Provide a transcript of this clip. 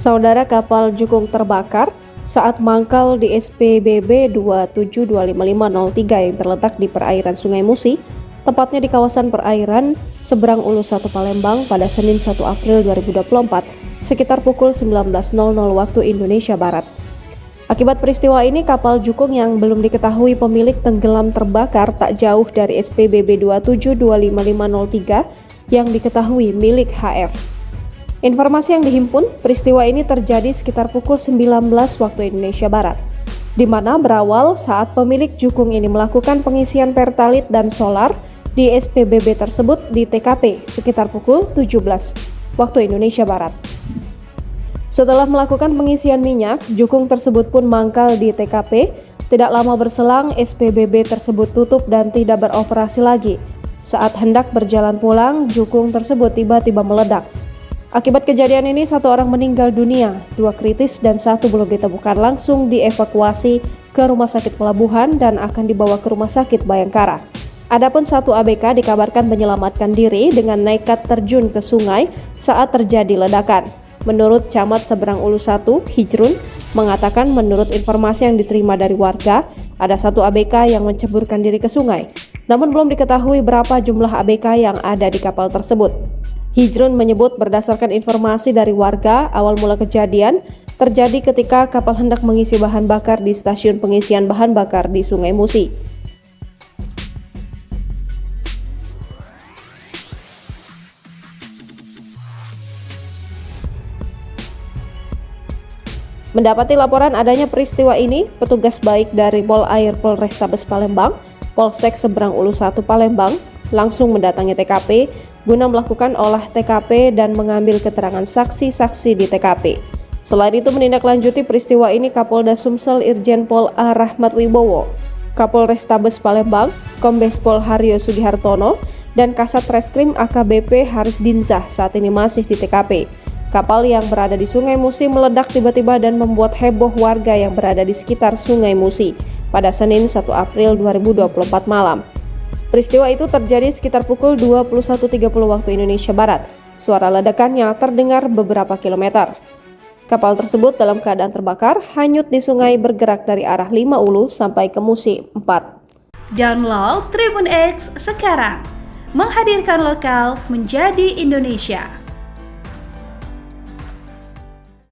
Saudara, kapal Jukung terbakar saat mangkal di SPBB 272553 yang terletak di perairan Sungai Musi, tepatnya di kawasan perairan seberang Ulu 1 Palembang pada Senin 1 April 2024 sekitar pukul 19.00 waktu Indonesia Barat. Akibat peristiwa ini, kapal Jukung yang belum diketahui pemilik tenggelam terbakar tak jauh dari SPBB 272553 yang diketahui milik HF. Informasi yang dihimpun, peristiwa ini terjadi sekitar pukul 19 waktu Indonesia Barat, di mana berawal saat pemilik Jukung ini melakukan pengisian pertalit dan solar di SPBB tersebut di TKP sekitar pukul 17 waktu Indonesia Barat. Setelah melakukan pengisian minyak, Jukung tersebut pun mangkal di TKP. Tidak lama berselang, SPBB tersebut tutup dan tidak beroperasi lagi. Saat hendak berjalan pulang, Jukung tersebut tiba-tiba meledak. Akibat kejadian ini, 1 orang meninggal dunia, 2 kritis dan 1 belum ditemukan, langsung dievakuasi ke Rumah Sakit Pelabuhan dan akan dibawa ke Rumah Sakit Bayangkara. Adapun 1 ABK dikabarkan menyelamatkan diri dengan nekat terjun ke sungai saat terjadi ledakan. Menurut Camat Seberang Ulu 1, Hijrun, mengatakan menurut informasi yang diterima dari warga, ada 1 ABK yang menceburkan diri ke sungai. Namun belum diketahui berapa jumlah ABK yang ada di kapal tersebut. Hijrun menyebut berdasarkan informasi dari warga, awal mula kejadian terjadi ketika kapal hendak mengisi bahan bakar di stasiun pengisian bahan bakar di Sungai Musi. Mendapati laporan adanya peristiwa ini, petugas baik dari Polair Polrestabes Palembang, Polsek Seberang Ulu 1 Palembang, langsung mendatangi TKP guna melakukan olah TKP dan mengambil keterangan saksi-saksi di TKP. Selain itu, menindaklanjuti peristiwa ini Kapolda Sumsel Irjen Pol A. Rahmat Wibowo, Kapolrestabes Palembang, Kombes Pol Haryo Sudihartono, dan Kasat Reskrim AKBP Haris Dinzah saat ini masih di TKP. Kapal yang berada di Sungai Musi meledak tiba-tiba dan membuat heboh warga yang berada di sekitar Sungai Musi pada Senin 1 April 2024 malam. Peristiwa itu terjadi sekitar pukul 21.30 waktu Indonesia Barat. Suara ledakannya terdengar beberapa kilometer. Kapal tersebut dalam keadaan terbakar, hanyut di sungai bergerak dari arah 5 Ulu sampai ke Musi 4. Download Tribun X sekarang, menghadirkan lokal menjadi Indonesia.